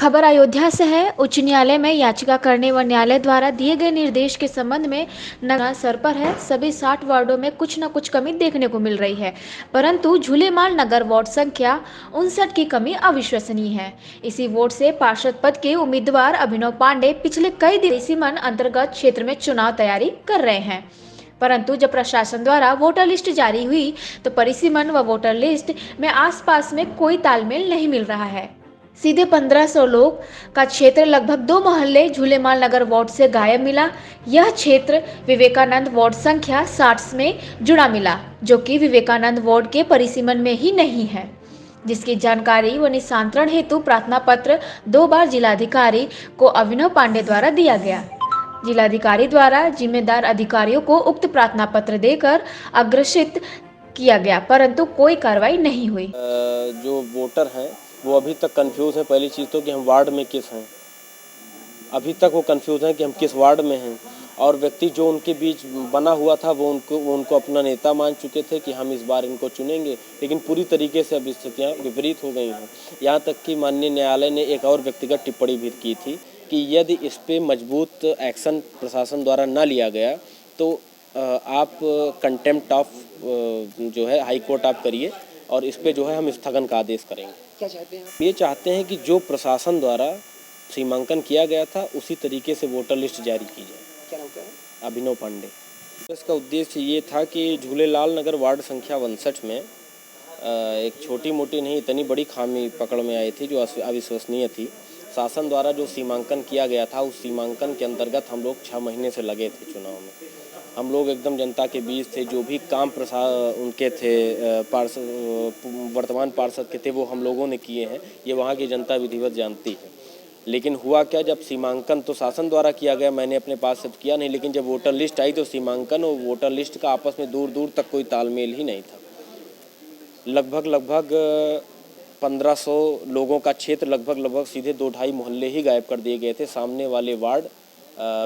खबर अयोध्या से है। उच्च न्यायालय में याचिका करने व न्यायालय द्वारा दिए गए निर्देश के संबंध में नगर सर पर है। सभी 60 वार्डों में कुछ न कुछ कमी देखने को मिल रही है, परंतु झूलेमाल नगर वार्ड संख्या 59 की कमी अविश्वसनीय है। इसी वार्ड से पार्षद पद के उम्मीदवार अभिनव पांडे पिछले कई दिन इसी मन अंतर्गत क्षेत्र में चुनाव तैयारी कर रहे हैं, परंतु जब प्रशासन द्वारा वोटर लिस्ट जारी हुई तो परिसीमन व वोटर लिस्ट में आसपास में कोई तालमेल नहीं मिल रहा है। सीधे 1500 लोग का क्षेत्र लगभग 2 मोहल्ले झूलेमाल नगर वार्ड से गायब मिला। यह क्षेत्र विवेकानंद वार्ड संख्या 60 में जुड़ा मिला, जो कि विवेकानंद वार्ड के परिसीमन में ही नहीं है, जिसकी जानकारी व निस्तारण हेतु प्रार्थना पत्र 2 बार जिलाधिकारी को अभिनव पांडे द्वारा दिया गया। जिलाधिकारी द्वारा जिम्मेदार अधिकारियों को उक्त प्रार्थना पत्र देकर अग्रेसित किया गया, परंतु कोई कार्रवाई नहीं हुई। जो वोटर हैं वो अभी तक कंफ्यूज है। पहली चीज़ तो कि हम वार्ड में किस हैं, अभी तक वो कंफ्यूज हैं कि हम किस वार्ड में हैं। और व्यक्ति जो उनके बीच बना हुआ था वो उनको अपना नेता मान चुके थे कि हम इस बार इनको चुनेंगे, लेकिन पूरी तरीके से अब स्थितियाँ विपरीत हो गई हैं। यहाँ तक कि माननीय न्यायालय ने एक और व्यक्तिगत टिप्पणी भी की थी कि यदि इस पर मजबूत एक्शन प्रशासन द्वारा न लिया गया तो आप कंटेम्प्ट ऑफ जो है हाई कोर्ट आप करिए और इस पे जो है हम स्थगन का आदेश करेंगे। क्या चाहते हैं आप? ये चाहते हैं कि जो प्रशासन द्वारा सीमांकन किया गया था उसी तरीके से वोटर लिस्ट जारी की जाए। क्या नाम क्या है? अभिनव पांडे। इसका उद्देश्य ये था कि झूलेलाल नगर वार्ड संख्या 59 में एक छोटी मोटी नहीं इतनी बड़ी खामी पकड़ में आई थी जो अविश्वसनीय थी। शासन द्वारा जो सीमांकन किया गया था उस सीमांकन के अंतर्गत हम लोग 6 महीने से लगे थे चुनाव में। हम लोग एकदम जनता के बीच थे, जो भी काम उनके थे वर्तमान पार्षद के थे वो हम लोगों ने किए हैं। ये वहाँ की जनता विधिवत जानती है। लेकिन हुआ क्या, जब सीमांकन तो शासन द्वारा किया गया, मैंने अपने पास से किया नहीं, लेकिन जब वोटर लिस्ट आई तो सीमांकन और वोटर लिस्ट का आपस में दूर दूर तक कोई तालमेल ही नहीं था। लगभग 1500 लोगों का क्षेत्र लगभग सीधे 2-2.5 मोहल्ले ही गायब कर दिए गए थे। सामने वाले वार्ड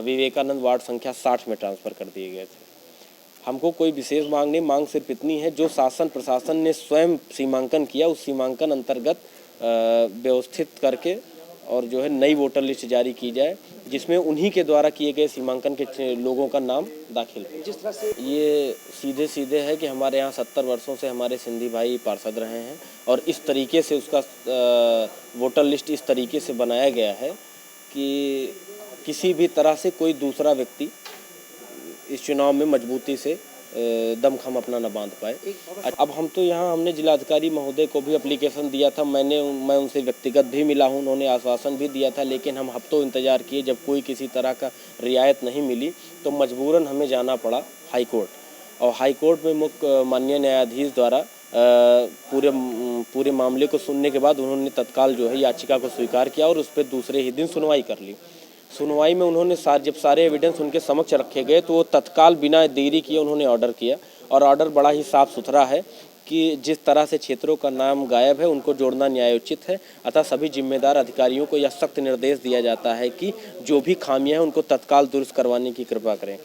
विवेकानंद वार्ड संख्या 60 में ट्रांसफ़र कर दिए गए थे। हमको कोई विशेष मांग नहीं, मांग सिर्फ इतनी है जो शासन प्रशासन ने स्वयं सीमांकन किया उस सीमांकन अंतर्गत व्यवस्थित करके और जो है नई वोटर लिस्ट जारी की जाए, जिसमें उन्हीं के द्वारा किए गए सीमांकन के लोगों का नाम दाखिल है। जिस तरह से ये सीधे है कि हमारे यहाँ 70 वर्षों से हमारे सिंधी भाई पार्षद रहे हैं और इस तरीके से उसका वोटर लिस्ट इस तरीके से बनाया गया है कि किसी भी तरह से कोई दूसरा व्यक्ति इस चुनाव में मजबूती से दमखम अपना न बांध पाए। अब हम तो यहाँ हमने जिलाधिकारी महोदय को भी एप्लीकेशन दिया था, मैं उनसे व्यक्तिगत भी मिला हूँ, उन्होंने आश्वासन भी दिया था, लेकिन हम हफ्तों इंतज़ार किए। जब कोई किसी तरह का रियायत नहीं मिली तो मजबूरन हमें जाना पड़ा हाई कोर्ट। और हाई कोर्ट में मुख्य माननीय न्यायाधीश द्वारा पूरे मामले को सुनने के बाद उन्होंने तत्काल जो है याचिका को स्वीकार किया और उस पर दूसरे ही दिन सुनवाई कर ली। सुनवाई में उन्होंने जब सारे एविडेंस उनके समक्ष रखे गए तो वो तत्काल बिना देरी किए उन्होंने ऑर्डर किया। और ऑर्डर बड़ा ही साफ़ सुथरा है कि जिस तरह से क्षेत्रों का नाम गायब है उनको जोड़ना न्यायोचित है। अतः सभी जिम्मेदार अधिकारियों को यह सख्त निर्देश दिया जाता है कि जो भी खामियां हैं उनको तत्काल दुरुस्त करवाने की कृपा करें।